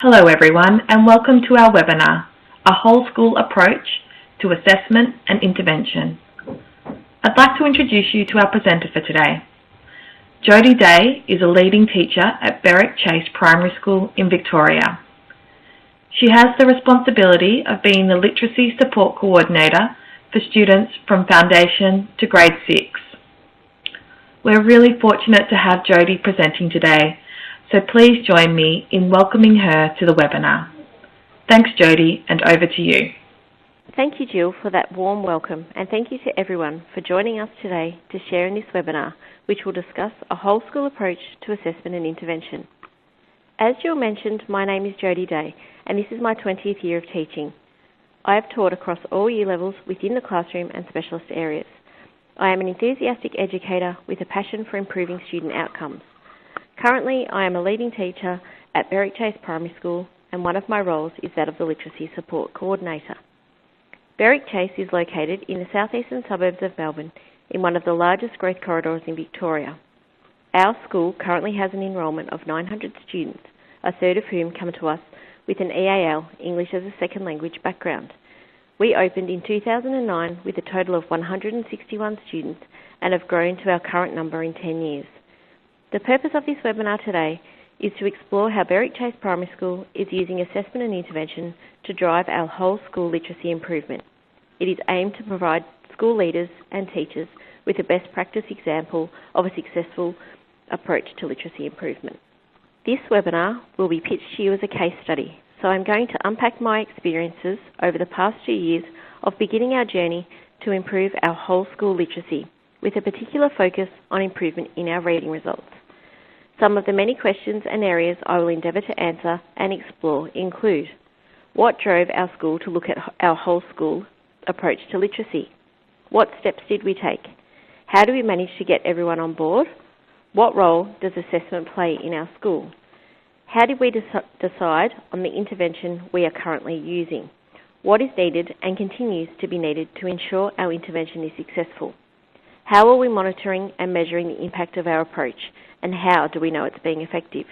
Hello everyone and welcome to our webinar, A Whole School Approach to Assessment and Intervention. I'd like to introduce you to our presenter for today. Jodie Day is a leading teacher at Berwick Chase Primary School in Victoria. She has the responsibility of being the Literacy Support Coordinator for students from Foundation to Grade 6. We're really fortunate to have Jodie presenting today, so please join me in welcoming her to the webinar. Thanks Jodie, and over to you. Thank you Jill for that warm welcome, and thank you to everyone for joining us today to share in this webinar, which will discuss a whole school approach to assessment and intervention. As Jill mentioned, my name is Jodie Day, and this is my 20th year of teaching. I have taught across all year levels within the classroom and specialist areas. I am an enthusiastic educator with a passion for improving student outcomes. Currently, I am a leading teacher at Berwick Chase Primary School, and one of my roles is that of the Literacy Support Coordinator. Berwick Chase is located in the southeastern suburbs of Melbourne, in one of the largest growth corridors in Victoria. Our school currently has an enrolment of 900 students, a third of whom come to us with an EAL, English as a Second Language background. We opened in 2009 with a total of 161 students and have grown to our current number in 10 years. The purpose of this webinar today is to explore how Berwick Chase Primary School is using assessment and intervention to drive our whole school literacy improvement. It is aimed to provide school leaders and teachers with a best practice example of a successful approach to literacy improvement. This webinar will be pitched to you as a case study, so I'm going to unpack my experiences over the past 2 years of beginning our journey to improve our whole school literacy, with a particular focus on improvement in our reading results. Some of the many questions and areas I will endeavour to answer and explore include: what drove our school to look at our whole school approach to literacy? What steps did we take? How do we manage to get everyone on board? What role does assessment play in our school? How did we decide on the intervention we are currently using? What is needed and continues to be needed to ensure our intervention is successful? How are we monitoring and measuring the impact of our approach, and how do we know it's being effective?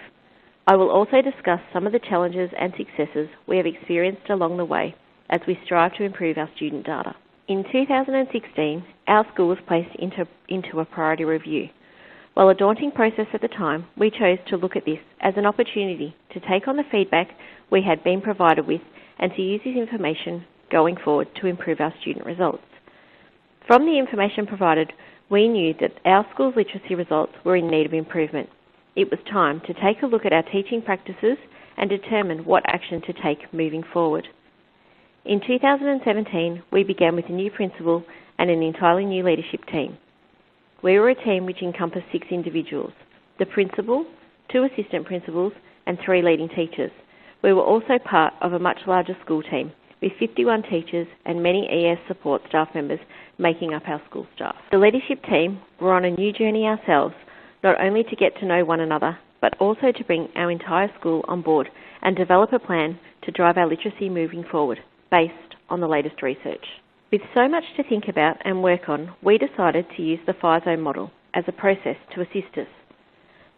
I will also discuss some of the challenges and successes we have experienced along the way as we strive to improve our student data. In 2016, our school was placed into a priority review. While a daunting process at the time, we chose to look at this as an opportunity to take on the feedback we had been provided with and to use this information going forward to improve our student results. From the information provided, we knew that our school's literacy results were in need of improvement. It was time to take a look at our teaching practices and determine what action to take moving forward. In 2017, we began with a new principal and an entirely new leadership team. We were a team which encompassed 6 individuals: the principal, 2 assistant principals, and 3 leading teachers. We were also part of a much larger school team, with 51 teachers and many ES support staff members making up our school staff. The leadership team were on a new journey ourselves, not only to get to know one another, but also to bring our entire school on board and develop a plan to drive our literacy moving forward, based on the latest research. With so much to think about and work on, we decided to use the FISO model as a process to assist us.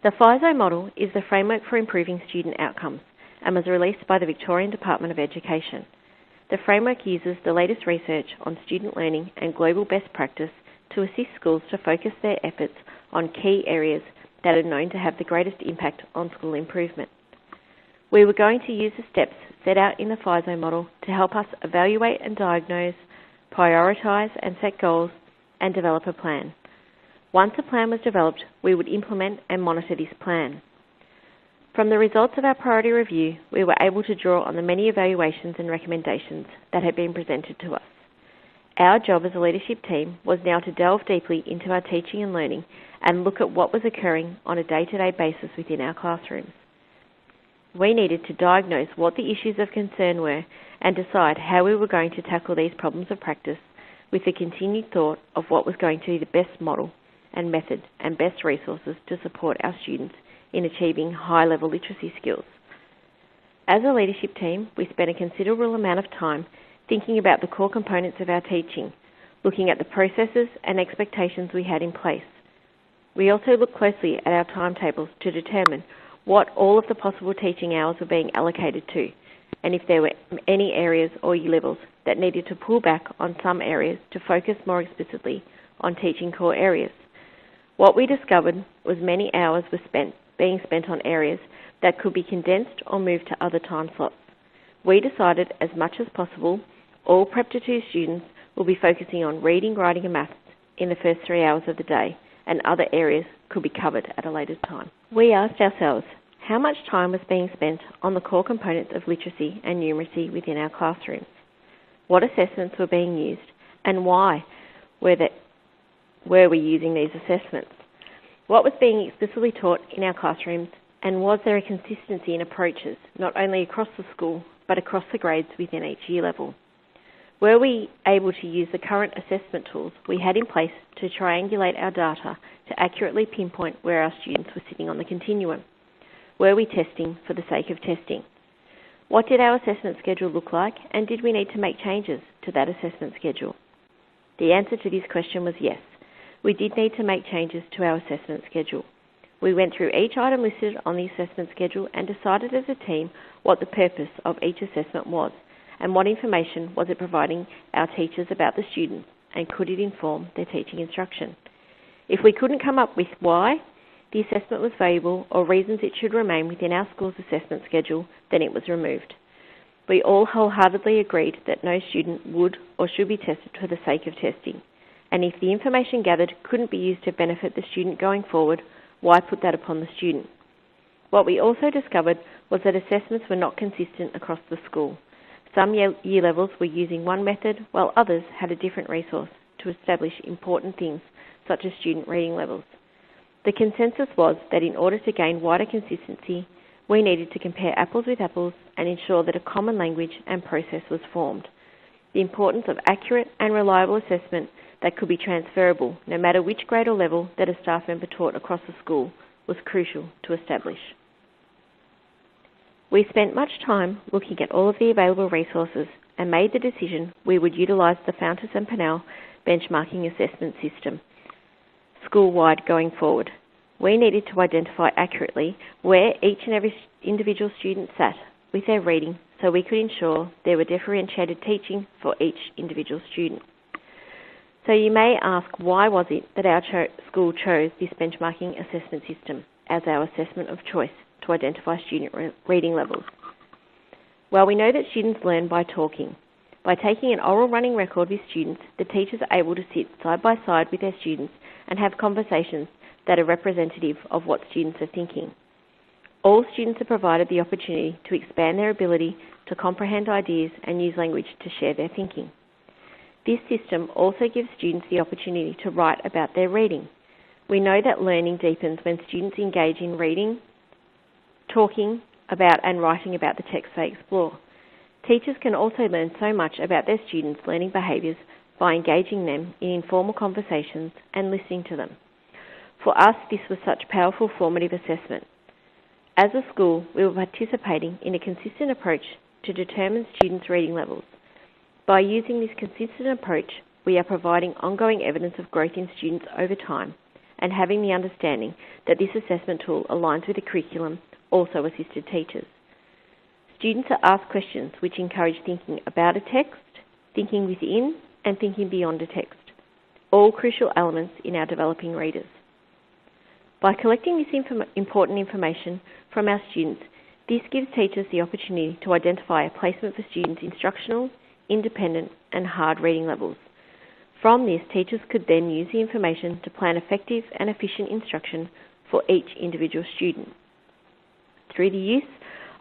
The FISO model is the framework for improving student outcomes and was released by the Victorian Department of Education. The framework uses the latest research on student learning and global best practice to assist schools to focus their efforts on key areas that are known to have the greatest impact on school improvement. We were going to use the steps set out in the FISO model to help us evaluate and diagnose, prioritise and set goals, and develop a plan. Once a plan was developed, we would implement and monitor this plan. From the results of our priority review, we were able to draw on the many evaluations and recommendations that had been presented to us. Our job as a leadership team was now to delve deeply into our teaching and learning and look at what was occurring on a day-to-day basis within our classrooms. We needed to diagnose what the issues of concern were and decide how we were going to tackle these problems of practice, with the continued thought of what was going to be the best model and method and best resources to support our students in achieving high-level literacy skills. As a leadership team, we spent a considerable amount of time thinking about the core components of our teaching, looking at the processes and expectations we had in place. We also looked closely at our timetables to determine what all of the possible teaching hours were being allocated to, and if there were any areas or year levels that needed to pull back on some areas to focus more explicitly on teaching core areas. What we discovered was many hours were being spent on areas that could be condensed or moved to other time slots. We decided, as much as possible, all Prep to 2 students will be focusing on reading, writing and maths in the first 3 hours of the day, and other areas could be covered at a later time. We asked ourselves, how much time was being spent on the core components of literacy and numeracy within our classrooms? What assessments were being used, and why were we using these assessments? What was being explicitly taught in our classrooms, and was there a consistency in approaches, not only across the school, but across the grades within each year level? Were we able to use the current assessment tools we had in place to triangulate our data to accurately pinpoint where our students were sitting on the continuum? Were we testing for the sake of testing? What did our assessment schedule look like, and did we need to make changes to that assessment schedule? The answer to this question was yes. We did need to make changes to our assessment schedule. We went through each item listed on the assessment schedule and decided as a team what the purpose of each assessment was, and what information was it providing our teachers about the students, and could it inform their teaching instruction. If we couldn't come up with why the assessment was valuable or reasons it should remain within our school's assessment schedule, then it was removed. We all wholeheartedly agreed that no student would or should be tested for the sake of testing, and if the information gathered couldn't be used to benefit the student going forward, why put that upon the student? What we also discovered was that assessments were not consistent across the school. Some year levels were using one method, while others had a different resource to establish important things, such as student reading levels. The consensus was that in order to gain wider consistency, we needed to compare apples with apples and ensure that a common language and process was formed. The importance of accurate and reliable assessment that could be transferable, no matter which grade or level that a staff member taught across the school, was crucial to establish. We spent much time looking at all of the available resources and made the decision we would utilise the Fountas and Pinnell benchmarking assessment system school-wide going forward. We needed to identify accurately where each and every individual student sat with their reading so we could ensure there were differentiated teaching for each individual student. So you may ask, why was it that our school chose this benchmarking assessment system as our assessment of choice to identify student reading levels? Well, we know that students learn by talking. By taking an oral running record with students, the teachers are able to sit side by side with their students and have conversations that are representative of what students are thinking. All students are provided the opportunity to expand their ability to comprehend ideas and use language to share their thinking. This system also gives students the opportunity to write about their reading. We know that learning deepens when students engage in reading, talking about and writing about the text they explore. Teachers can also learn so much about their students' learning behaviours by engaging them in informal conversations and listening to them. For us, this was such powerful formative assessment. As a school, we were participating in a consistent approach to determine students' reading levels. By using this consistent approach, we are providing ongoing evidence of growth in students over time and having the understanding that this assessment tool aligns with the curriculum also assisted teachers. Students are asked questions which encourage thinking about a text, thinking within, and thinking beyond a text, all crucial elements in our developing readers. By collecting this important information from our students, this gives teachers the opportunity to identify a placement for students' instructional, independent and hard reading levels. From this, teachers could then use the information to plan effective and efficient instruction for each individual student. Through the use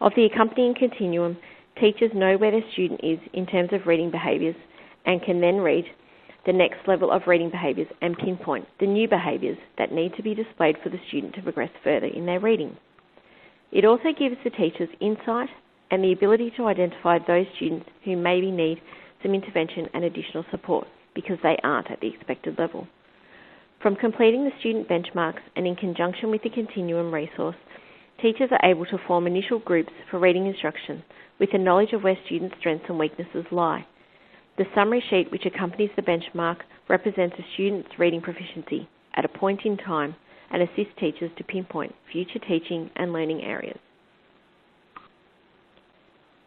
of the accompanying continuum, teachers know where their student is in terms of reading behaviours and can then read the next level of reading behaviours and pinpoint the new behaviours that need to be displayed for the student to progress further in their reading. It also gives the teachers insight and the ability to identify those students who maybe need some intervention and additional support because they aren't at the expected level. From completing the student benchmarks and in conjunction with the continuum resource, teachers are able to form initial groups for reading instruction with a knowledge of where students' strengths and weaknesses lie. The summary sheet which accompanies the benchmark represents a student's reading proficiency at a point in time and assist teachers to pinpoint future teaching and learning areas.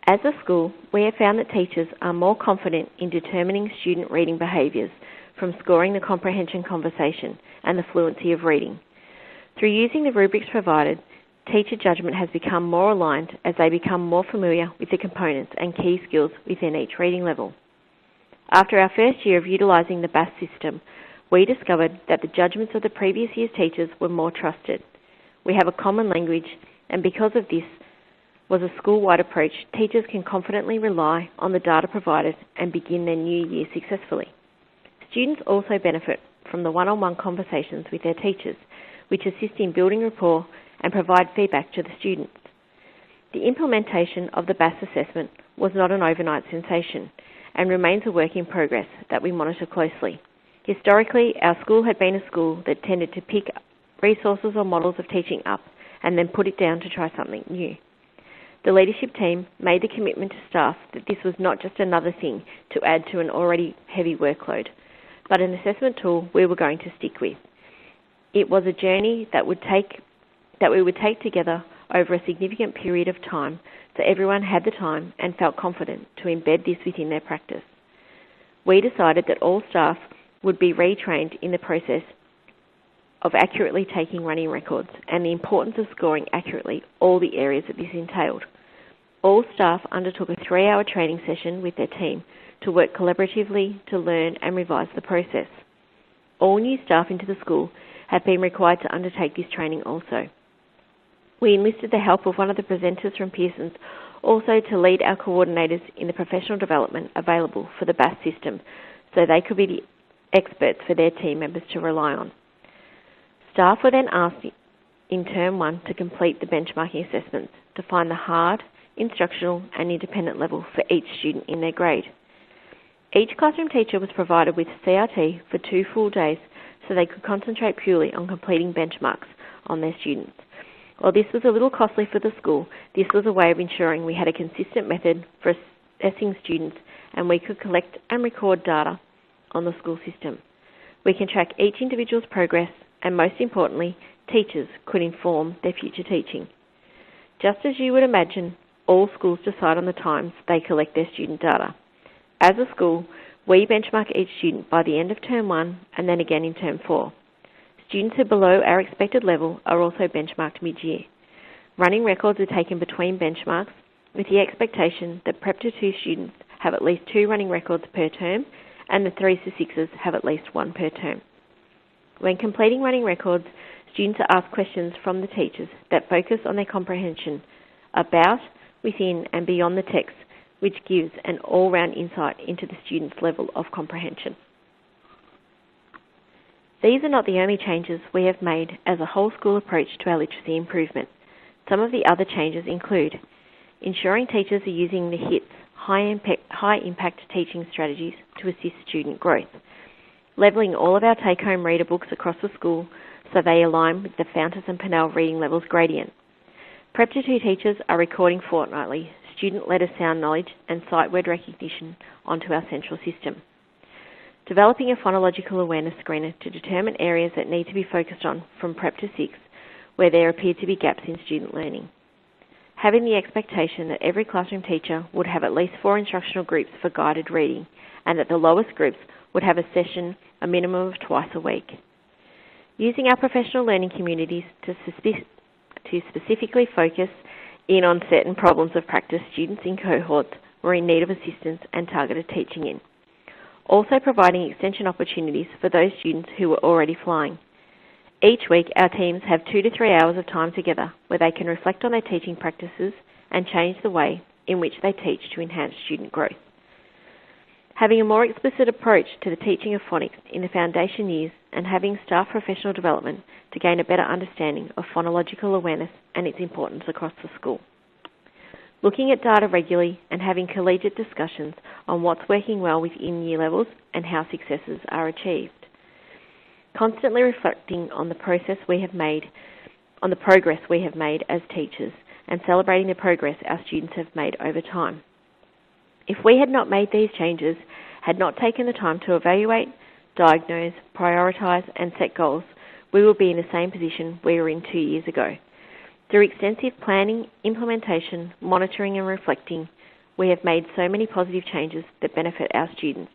As a school, we have found that teachers are more confident in determining student reading behaviours from scoring the comprehension conversation and the fluency of reading. Through using the rubrics provided, teacher judgment has become more aligned as they become more familiar with the components and key skills within each reading level. After our first year of utilising the BAS system, we discovered that the judgments of the previous year's teachers were more trusted. We have a common language, and because of this was a school-wide approach, teachers can confidently rely on the data provided and begin their new year successfully. Students also benefit from the one-on-one conversations with their teachers, which assist in building rapport and provide feedback to the students. The implementation of the BAS assessment was not an overnight sensation and remains a work in progress that we monitor closely. Historically, our school had been a school that tended to pick resources or models of teaching up and then put it down to try something new. The leadership team made the commitment to staff that this was not just another thing to add to an already heavy workload, but an assessment tool we were going to stick with. It was a journey that we would take together over a significant period of time, so everyone had the time and felt confident to embed this within their practice. We decided that all staff would be retrained in the process of accurately taking running records and the importance of scoring accurately all the areas that this entailed. All staff undertook a 3-hour training session with their team to work collaboratively to learn and revise the process. All new staff into the school have been required to undertake this training also. We enlisted the help of one of the presenters from Pearson's also to lead our coordinators in the professional development available for the BAS system so they could be the experts for their team members to rely on. Staff were then asked in Term 1 to complete the benchmarking assessments to find the hard, instructional and independent level for each student in their grade. Each classroom teacher was provided with CRT for 2 full days so they could concentrate purely on completing benchmarks on their students. While this was a little costly for the school, this was a way of ensuring we had a consistent method for assessing students and we could collect and record data on the school system. We can track each individual's progress and most importantly, teachers could inform their future teaching. Just as you would imagine, all schools decide on the times they collect their student data. As a school, we benchmark each student by the end of Term 1 and then again in Term 4. Students who are below our expected level are also benchmarked mid-year. Running records are taken between benchmarks with the expectation that Prep to 2 students have at least 2 running records per term and the 3s to 6s have at least 1 per term. When completing running records, students are asked questions from the teachers that focus on their comprehension about, within and beyond the text, which gives an all-round insight into the student's level of comprehension. These are not the only changes we have made as a whole school approach to our literacy improvement. Some of the other changes include ensuring teachers are using the HITS, high impact teaching strategies, to assist student growth, levelling all of our take-home reader books across the school so they align with the Fountas and Pennell reading levels gradient. Prep to 2 teachers are recording fortnightly student-led sound knowledge and sight word recognition onto our central system. Developing a phonological awareness screener to determine areas that need to be focused on from Prep to 6 where there appear to be gaps in student learning. Having the expectation that every classroom teacher would have at least 4 instructional groups for guided reading and that the lowest groups would have a session a minimum of twice a week. Using our professional learning communities to specifically focus in on certain problems of practice students in cohorts were in need of assistance and targeted teaching in. Also providing extension opportunities for those students who were already flying. Each week our teams have 2 to 3 hours of time together where they can reflect on their teaching practices and change the way in which they teach to enhance student growth. Having a more explicit approach to the teaching of phonics in the foundation years and having staff professional development to gain a better understanding of phonological awareness and its importance across the school. Looking at data regularly and having collegiate discussions on what's working well within year levels and how successes are achieved. Constantly reflecting on the progress we have made as teachers and celebrating the progress our students have made over time. If we had not made these changes, had not taken the time to evaluate, diagnose, prioritise and set goals, we will be in the same position we were in 2 years ago. Through extensive planning, implementation, monitoring and reflecting, we have made so many positive changes that benefit our students.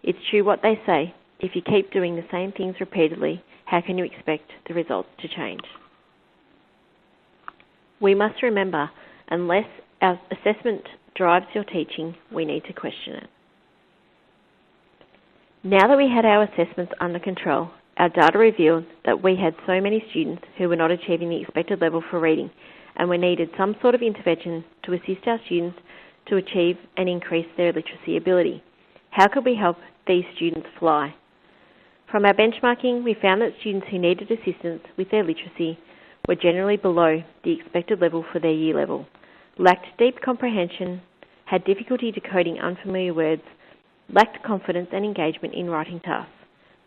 It's true what they say, if you keep doing the same things repeatedly, how can you expect the results to change? We must remember, unless our assessment drives your teaching, we need to question it. Now that we had our assessments under control, our data revealed that we had so many students who were not achieving the expected level for reading, and we needed some sort of intervention to assist our students to achieve and increase their literacy ability. How could we help these students fly? From our benchmarking, we found that students who needed assistance with their literacy were generally below the expected level for their year level, lacked deep comprehension, had difficulty decoding unfamiliar words, lacked confidence and engagement in writing tasks,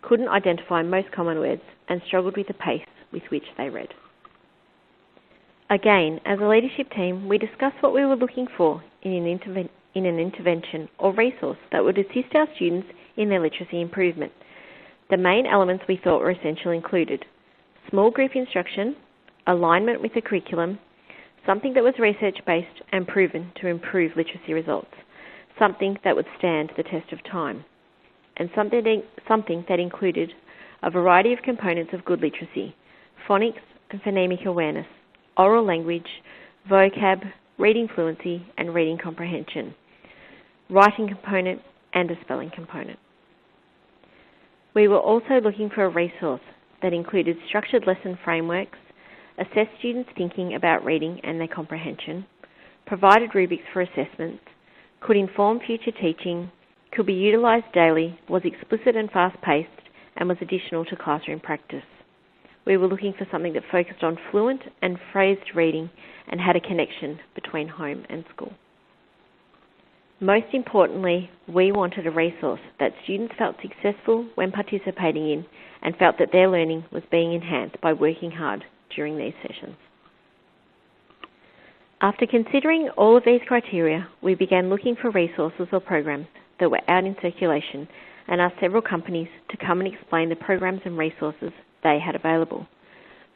couldn't identify most common words, and struggled with the pace with which they read. Again, as a leadership team, we discussed what we were looking for in an intervention or resource that would assist our students in their literacy improvement. The main elements we thought were essential included small group instruction, alignment with the curriculum, something that was research-based and proven to improve literacy results, something that would stand the test of time, and something that included a variety of components of good literacy: phonics and phonemic awareness, oral language, vocab, reading fluency and reading comprehension, writing component and a spelling component. We were also looking for a resource that included structured lesson frameworks, assessed students' thinking about reading and their comprehension, provided rubrics for assessments, could inform future teaching, could be utilised daily, was explicit and fast-paced, and was additional to classroom practice. We were looking for something that focused on fluent and phrased reading and had a connection between home and school. Most importantly, we wanted a resource that students felt successful when participating in and felt that their learning was being enhanced by working hard during these sessions. After considering all of these criteria, we began looking for resources or programs that were out in circulation and asked several companies to come and explain the programs and resources they had available.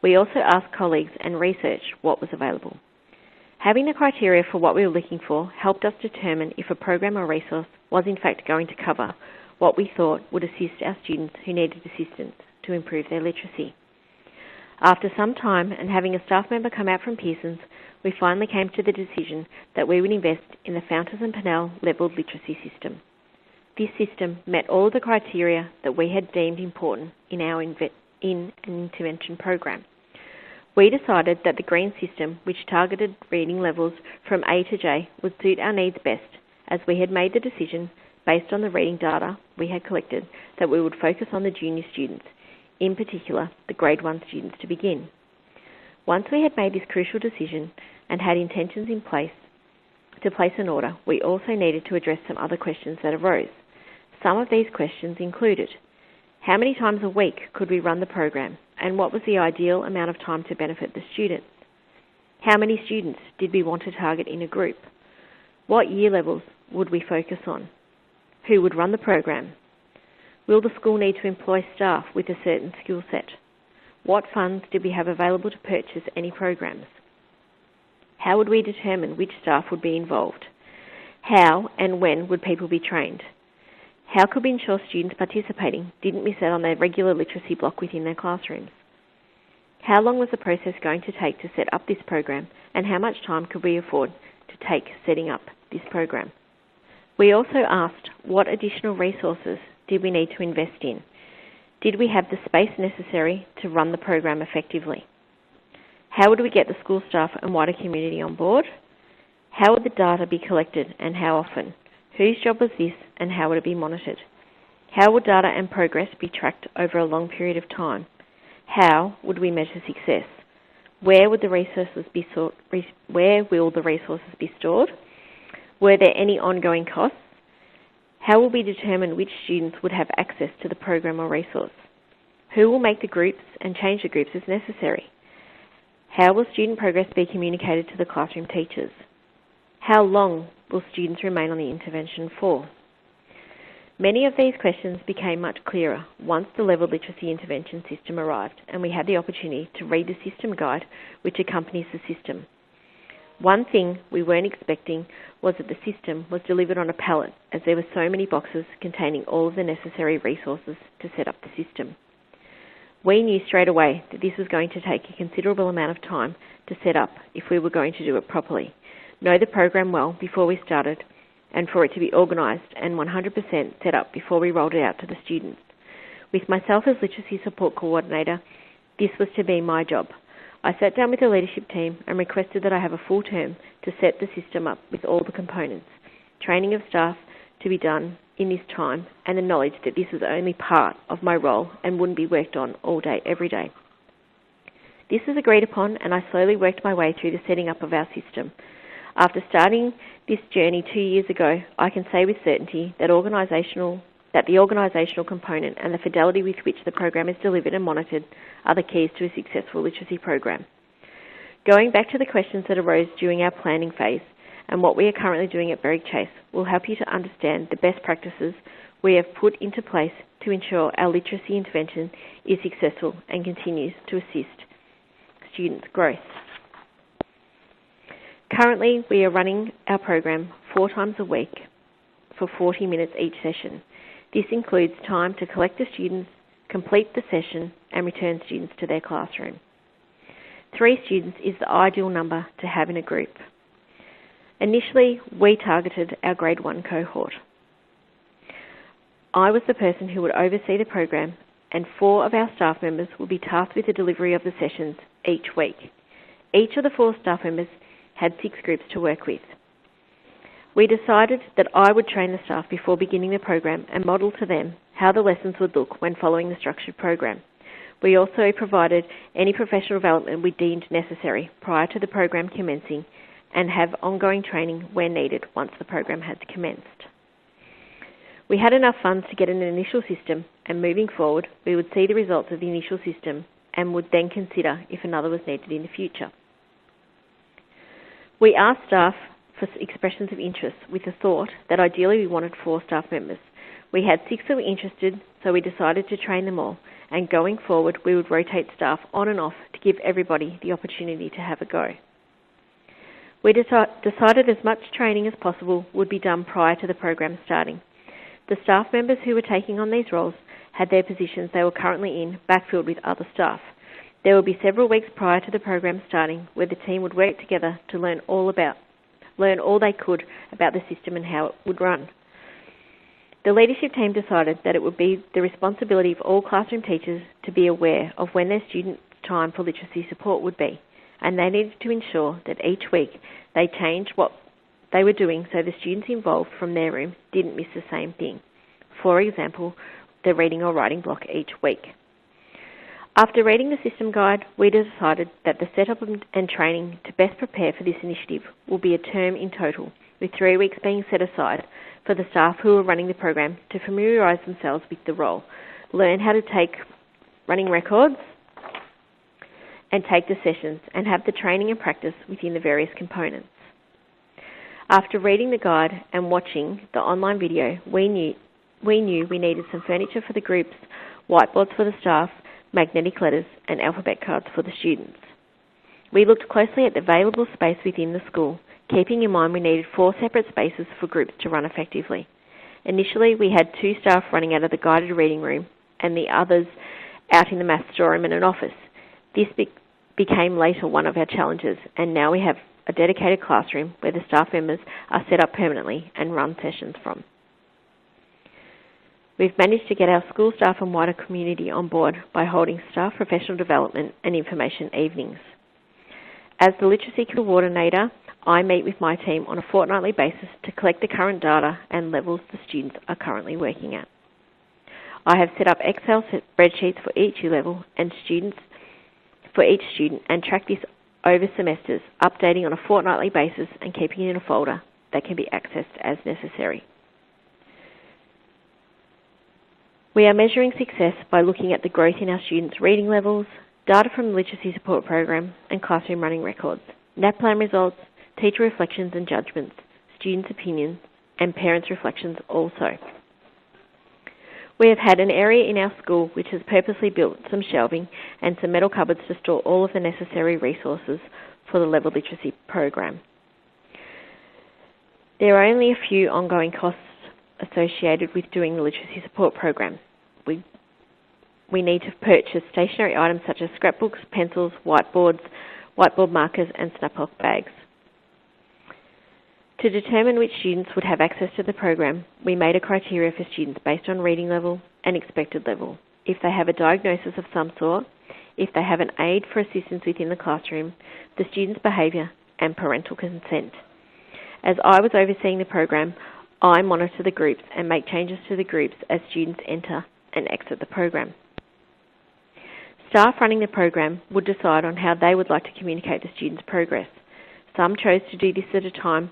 We also asked colleagues and researched what was available. Having the criteria for what we were looking for helped us determine if a program or resource was in fact going to cover what we thought would assist our students who needed assistance to improve their literacy. After some time and having a staff member come out from Pearson's, we finally came to the decision that we would invest in the Fountas and Pinnell Levelled Literacy System. This system met all of the criteria that we had deemed important in an intervention program. We decided that the green system, which targeted reading levels from A to J, would suit our needs best, as we had made the decision, based on the reading data we had collected, that we would focus on the junior students, in particular the Grade 1 students, to begin. Once we had made this crucial decision and had intentions in place to place an order, we also needed to address some other questions that arose. Some of these questions included: how many times a week could we run the program, and what was the ideal amount of time to benefit the students? How many students did we want to target in a group? What year levels would we focus on? Who would run the program? Will the school need to employ staff with a certain skill set? What funds did we have available to purchase any programs? How would we determine which staff would be involved? How and when would people be trained? How could we ensure students participating didn't miss out on their regular literacy block within their classrooms? How long was the process going to take to set up this program, and how much time could we afford to take setting up this program? We also asked, what additional resources did we need to invest in? Did we have the space necessary to run the program effectively? How would we get the school staff and wider community on board? How would the data be collected and how often? Whose job was this and how would it be monitored? How would data and progress be tracked over a long period of time? How would we measure success? Where will the resources be stored? Were there any ongoing costs? How will we determine which students would have access to the program or resource? Who will make the groups and change the groups as necessary? How will student progress be communicated to the classroom teachers? How long will students remain on the intervention for? Many of these questions became much clearer once the level literacy intervention system arrived and we had the opportunity to read the system guide which accompanies the system. One thing we weren't expecting was that the system was delivered on a pallet, as there were so many boxes containing all of the necessary resources to set up the system. We knew straight away that this was going to take a considerable amount of time to set up if we were going to do it properly, know the program well before we started, and for it to be organised and 100% set up before we rolled it out to the students. With myself as Literacy Support Coordinator, this was to be my job. I sat down with the leadership team and requested that I have a full term to set the system up with all the components, training of staff to be done in this time, and the knowledge that this was only part of my role and wouldn't be worked on all day, every day. This was agreed upon, and I slowly worked my way through the setting up of our system. After starting this journey 2 years ago, I can say with certainty that the organisational component and the fidelity with which the program is delivered and monitored are the keys to a successful literacy program. Going back to the questions that arose during our planning phase and what we are currently doing at Berwick Chase will help you to understand the best practices we have put into place to ensure our literacy intervention is successful and continues to assist students' growth. Currently, we are running our program 4 times a week for 40 minutes each session. This includes time to collect the students, complete the session, and return students to their classroom. 3 students is the ideal number to have in a group. Initially, we targeted our Grade 1 cohort. I was the person who would oversee the program, and 4 of our staff members would be tasked with the delivery of the sessions each week. Each of the 4 staff members had 6 groups to work with. We decided that I would train the staff before beginning the program and model to them how the lessons would look when following the structured program. We also provided any professional development we deemed necessary prior to the program commencing and have ongoing training where needed once the program had commenced. We had enough funds to get an initial system, and moving forward we would see the results of the initial system and would then consider if another was needed in the future. We asked staff for expressions of interest with the thought that ideally we wanted 4 staff members. We had 6 that were interested, so we decided to train them all, and going forward we would rotate staff on and off to give everybody the opportunity to have a go. We decided as much training as possible would be done prior to the program starting. The staff members who were taking on these roles had their positions they were currently in backfilled with other staff. There will be several weeks prior to the program starting where the team would work together to learn all they could about the system and how it would run. The leadership team decided that it would be the responsibility of all classroom teachers to be aware of when their students' time for literacy support would be, and they needed to ensure that each week they changed what they were doing so the students involved from their room didn't miss the same thing. For example, the reading or writing block each week. After reading the system guide, we decided that the setup and training to best prepare for this initiative will be a term in total, with 3 weeks being set aside for the staff who are running the program to familiarise themselves with the role, learn how to take running records and take the sessions, and have the training and practice within the various components. After reading the guide and watching the online video, we knew we needed some furniture for the groups, whiteboards for the staff, magnetic letters and alphabet cards for the students. We looked closely at the available space within the school, keeping in mind we needed 4 separate spaces for groups to run effectively. Initially, we had 2 staff running out of the guided reading room and the others out in the maths storeroom and an office. This became later one of our challenges, and now we have a dedicated classroom where the staff members are set up permanently and run sessions from. We've managed to get our school staff and wider community on board by holding staff professional development and information evenings. As the Literacy Coordinator, I meet with my team on a fortnightly basis to collect the current data and levels the students are currently working at. I have set up Excel spreadsheets for each level and for each student and track this over semesters, updating on a fortnightly basis and keeping it in a folder that can be accessed as necessary. We are measuring success by looking at the growth in our students' reading levels, data from the Literacy Support Program and classroom running records, NAPLAN results, teacher reflections and judgments, students' opinions and parents' reflections also. We have had an area in our school which has purposely built some shelving and some metal cupboards to store all of the necessary resources for the level literacy program. There are only a few ongoing costs associated with doing the literacy support program. We need to purchase stationery items such as scrapbooks, pencils, whiteboards, whiteboard markers and snap-lock bags. To determine which students would have access to the program, we made a criteria for students based on reading level and expected level. If they have a diagnosis of some sort, if they have an aid for assistance within the classroom, the student's behaviour and parental consent. As I was overseeing the program, I monitor the groups and make changes to the groups as students enter and exit the program. Staff running the program would decide on how they would like to communicate the students' progress. Some chose to do this at a time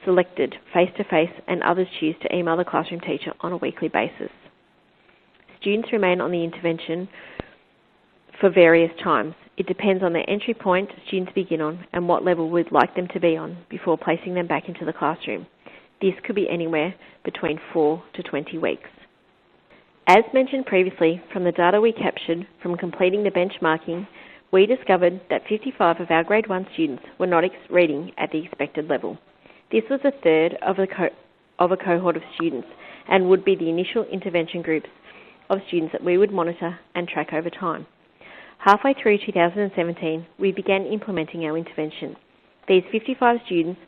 selected face-to-face and others choose to email the classroom teacher on a weekly basis. Students remain on the intervention for various times. It depends on the entry point students begin on and what level we'd like them to be on before placing them back into the classroom. This could be anywhere between 4 to 20 weeks. As mentioned previously, from the data we captured from completing the benchmarking, we discovered that 55 of our Grade 1 students were not reading at the expected level. This was a third of a cohort of students and would be the initial intervention groups of students that we would monitor and track over time. Halfway through 2017, we began implementing our intervention. These 55 students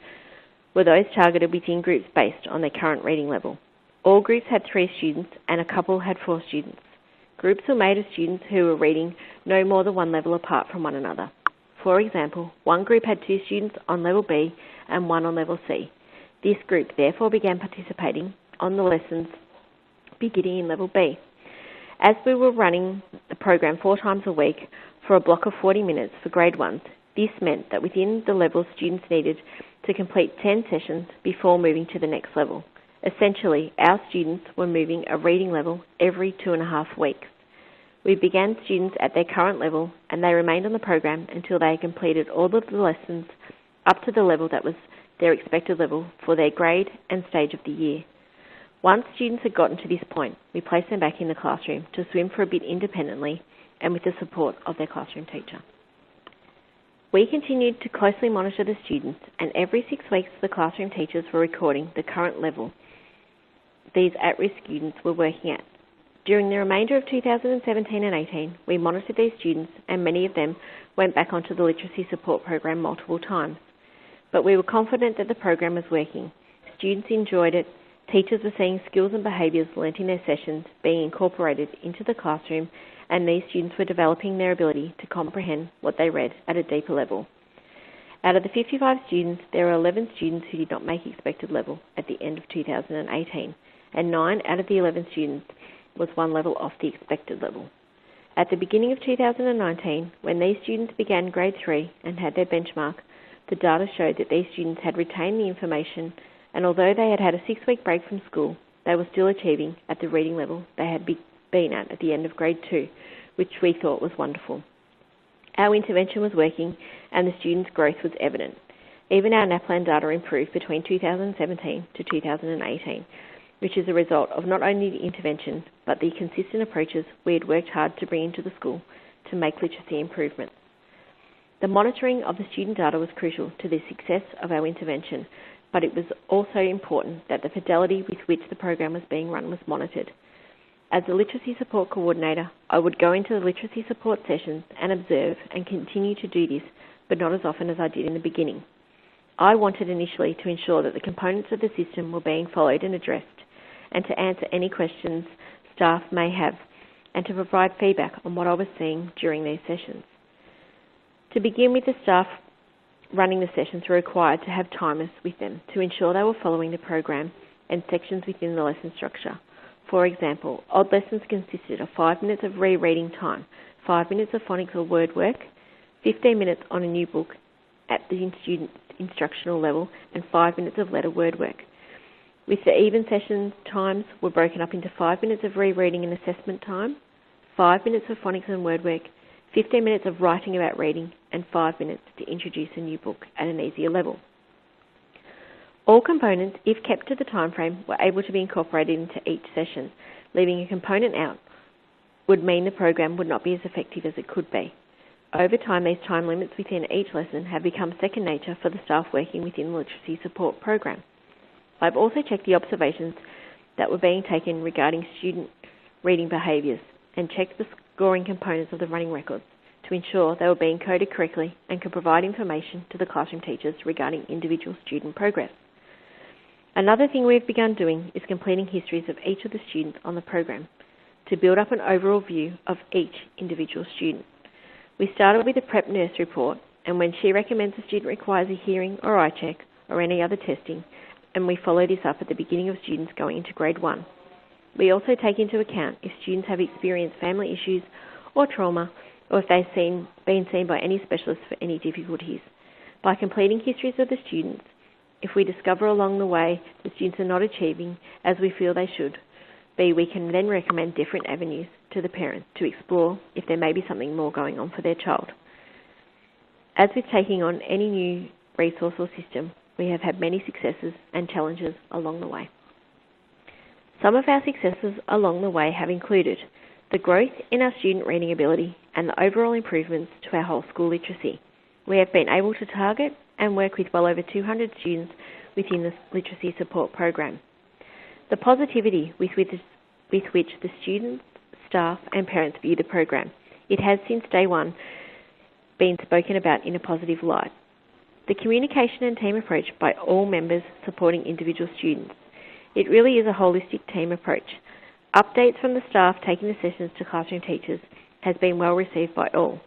were those targeted within groups based on their current reading level. All groups had 3 students and a couple had 4 students. Groups were made of students who were reading no more than one level apart from one another. For example, one group had 2 students on level B and 1 on level C. This group therefore began participating on the lessons beginning in level B. As we were running the program 4 times a week for a block of 40 minutes for Grade 1s, this meant that within the level students needed to complete 10 sessions before moving to the next level. Essentially, our students were moving a reading level every 2.5 weeks. We began students at their current level and they remained on the program until they had completed all of the lessons up to the level that was their expected level for their grade and stage of the year. Once students had gotten to this point, we placed them back in the classroom to swim for a bit independently and with the support of their classroom teacher. We continued to closely monitor the students and every 6 weeks the classroom teachers were recording the current level these at-risk students were working at. During the remainder of 2017 and 18, we monitored these students and many of them went back onto the literacy support program multiple times. But we were confident that the program was working. Students enjoyed it, teachers were seeing skills and behaviours learnt in their sessions being incorporated into the classroom, and these students were developing their ability to comprehend what they read at a deeper level. Out of the 55 students, there were 11 students who did not make expected level at the end of 2018, and 9 out of the 11 students was 1 level off the expected level. At the beginning of 2019, when these students began Grade 3 and had their benchmark, the data showed that these students had retained the information, and although they had had a 6-week break from school, they were still achieving at the reading level they had been at the end of Grade 2, which we thought was wonderful. Our intervention was working and the students' growth was evident. Even our NAPLAN data improved between 2017 to 2018, which is a result of not only the intervention, but the consistent approaches we had worked hard to bring into the school to make literacy improvements. The monitoring of the student data was crucial to the success of our intervention, but it was also important that the fidelity with which the program was being run was monitored. As the literacy support coordinator, I would go into the literacy support sessions and observe and continue to do this, but not as often as I did in the beginning. I wanted initially to ensure that the components of the system were being followed and addressed, and to answer any questions staff may have, and to provide feedback on what I was seeing during these sessions. To begin with, the staff running the sessions were required to have timers with them to ensure they were following the program and sections within the lesson structure. For example, odd lessons consisted of 5 minutes of rereading time, 5 minutes of phonics or word work, 15 minutes on a new book at the student instructional level, and 5 minutes of letter word work. With the even session times were broken up into 5 minutes of rereading and assessment time, 5 minutes of phonics and word work, 15 minutes of writing about reading, and 5 minutes to introduce a new book at an easier level. All components, if kept to the time frame, were able to be incorporated into each session, leaving a component out would mean the program would not be as effective as it could be. Over time, these time limits within each lesson have become second nature for the staff working within the literacy support program. I've also checked the observations that were being taken regarding student reading behaviours and checked the scoring components of the running records to ensure they were being coded correctly and could provide information to the classroom teachers regarding individual student progress. Another thing we've begun doing is completing histories of each of the students on the program to build up an overall view of each individual student. We started with a prep nurse report, and when she recommends a student requires a hearing or eye check or any other testing, and we follow this up at the beginning of students going into grade 1. We also take into account if students have experienced family issues or trauma, or if they've been seen by any specialists for any difficulties. By completing histories of the students, if we discover along the way the students are not achieving as we feel they should be, we can then recommend different avenues to the parents to explore if there may be something more going on for their child. As with taking on any new resource or system, we have had many successes and challenges along the way. Some of our successes along the way have included the growth in our student reading ability and the overall improvements to our whole school literacy. We have been able to target and work with well over 200 students within the literacy support program. The positivity with which the students, staff and parents view the program. It has since day one been spoken about in a positive light. The communication and team approach by all members supporting individual students. It really is a holistic team approach. Updates from the staff taking the sessions to classroom teachers has been well received by all.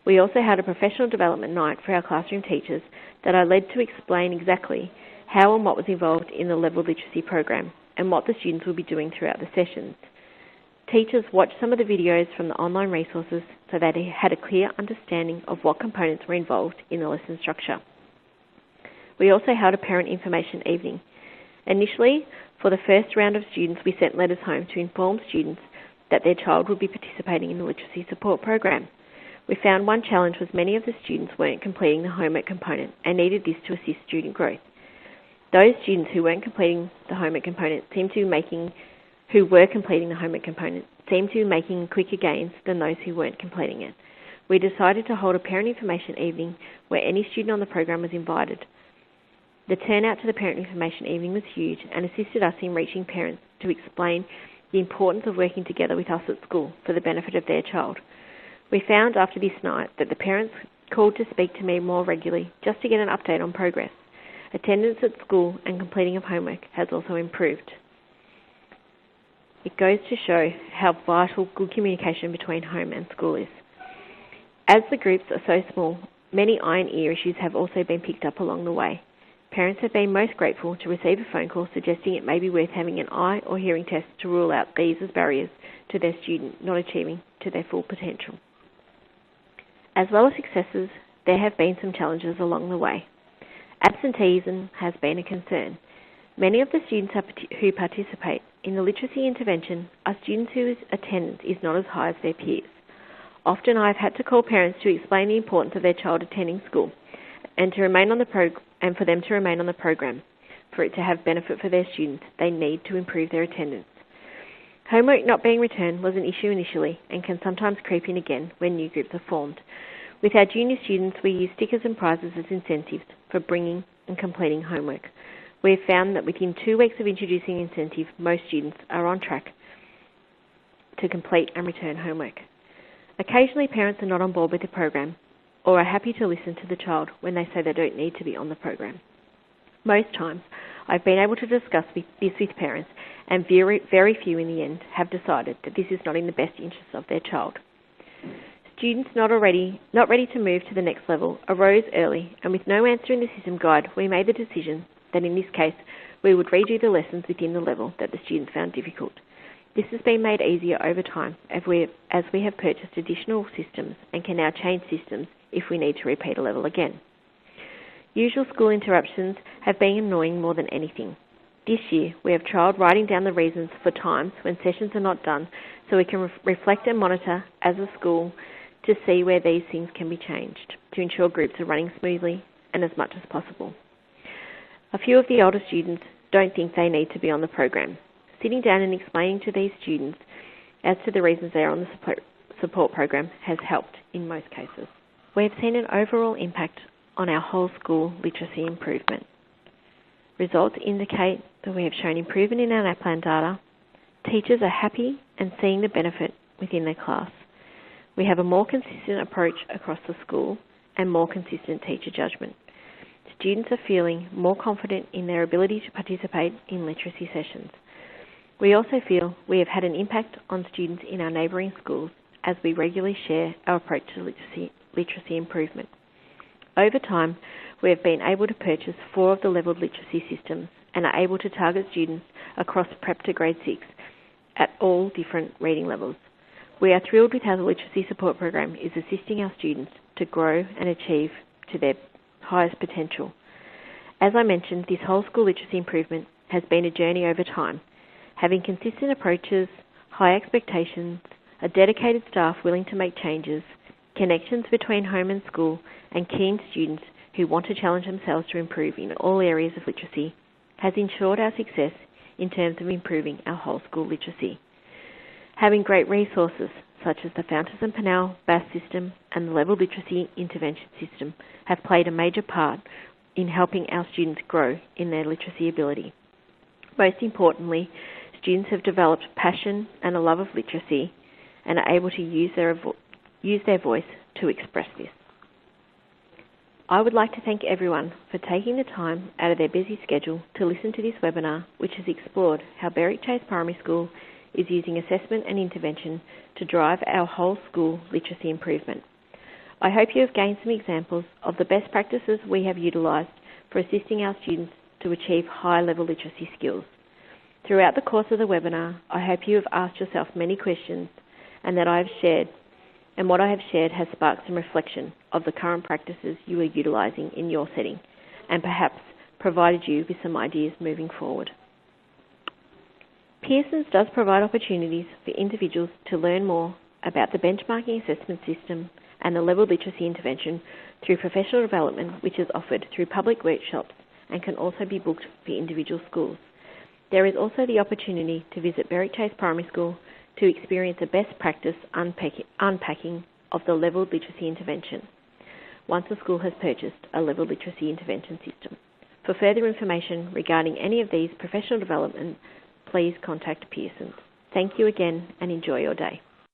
We also had a professional development night for our classroom teachers that I led to explain exactly how and what was involved in the level literacy program and what the students will be doing throughout the sessions. Teachers watched some of the videos from the online resources so that they had a clear understanding of what components were involved in the lesson structure. We also held a parent information evening. Initially, for the first round of students, we sent letters home to inform students that their child would be participating in the literacy support program. We found one challenge was many of the students weren't completing the homework component and needed this to assist student growth. Those students who weren't completing the homework component seemed to be making quicker gains than those who weren't completing it. We decided to hold a parent information evening where any student on the program was invited. The turnout to the parent information evening was huge and assisted us in reaching parents to explain the importance of working together with us at school for the benefit of their child. We found after this night that the parents called to speak to me more regularly just to get an update on progress. Attendance at school and completing of homework has also improved. It goes to show how vital good communication between home and school is. As the groups are so small, many eye and ear issues have also been picked up along the way. Parents have been most grateful to receive a phone call suggesting it may be worth having an eye or hearing test to rule out these as barriers to their student not achieving to their full potential. As well as successes, there have been some challenges along the way. Absenteeism has been a concern. Many of the students who participate in the literacy intervention are students whose attendance is not as high as their peers. Often I have had to call parents to explain the importance of their child attending school and for them to remain on the program. For it to have benefit for their students, they need to improve their attendance. Homework not being returned was an issue initially and can sometimes creep in again when new groups are formed. With our junior students, we use stickers and prizes as incentives for bringing and completing homework. We have found that within 2 weeks of introducing incentive, most students are on track to complete and return homework. Occasionally, parents are not on board with the program or are happy to listen to the child when they say they don't need to be on the program. Most times, I've been able to discuss this with parents, and very few in the end have decided that this is not in the best interests of their child. Students not ready to move to the next level arose early, and with no answer in the system guide, we made the decision that in this case, we would redo the lessons within the level that the students found difficult. This has been made easier over time as we have purchased additional systems and can now change systems if we need to repeat a level again. Usual school interruptions have been annoying more than anything. This year, we have trialled writing down the reasons for times when sessions are not done so we can reflect and monitor as a school to see where these things can be changed to ensure groups are running smoothly and as much as possible. A few of the older students don't think they need to be on the program. sitting down and explaining to these students as to the reasons they are on the support program has helped in most cases. We have seen an overall impact on our whole school literacy improvement. Results indicate that we have shown improvement in our NAPLAN data. Teachers are happy and seeing the benefit within their class. We have a more consistent approach across the school and more consistent teacher judgment. Students are feeling more confident in their ability to participate in literacy sessions. We also feel we have had an impact on students in our neighbouring schools as we regularly share our approach to literacy improvement. Over time, we have been able to purchase 4 of the levelled literacy systems and are able to target students across prep to grade 6 at all different reading levels. We are thrilled with how the literacy support program is assisting our students to grow and achieve to their highest potential. As I mentioned, this whole school literacy improvement has been a journey over time. Having consistent approaches, high expectations, a dedicated staff willing to make changes, connections between home and school, and keen students who want to challenge themselves to improve in all areas of literacy has ensured our success in terms of improving our whole school literacy. Having great resources such as the Fountas and Pinnell BAS system and the Level Literacy Intervention system have played a major part in helping our students grow in their literacy ability. Most importantly, students have developed passion and a love of literacy and are able to use their voice to express this. I would like to thank everyone for taking the time out of their busy schedule to listen to this webinar, which has explored how Berwick Chase Primary School is using assessment and intervention to drive our whole school literacy improvement. I hope you have gained some examples of the best practices we have utilised for assisting our students to achieve high-level literacy skills. Throughout the course of the webinar, I hope you have asked yourself many questions and what I have shared has sparked some reflection of the current practices you are utilising in your setting and perhaps provided you with some ideas moving forward. Pearson's does provide opportunities for individuals to learn more about the benchmarking assessment system and the level literacy intervention through professional development, which is offered through public workshops and can also be booked for individual schools. There is also the opportunity to visit Berwick Chase Primary School to experience a best practice unpacking of the level literacy intervention once the school has purchased a level literacy intervention system. For further information regarding any of these professional development, please contact Pearson. Thank you again and enjoy your day.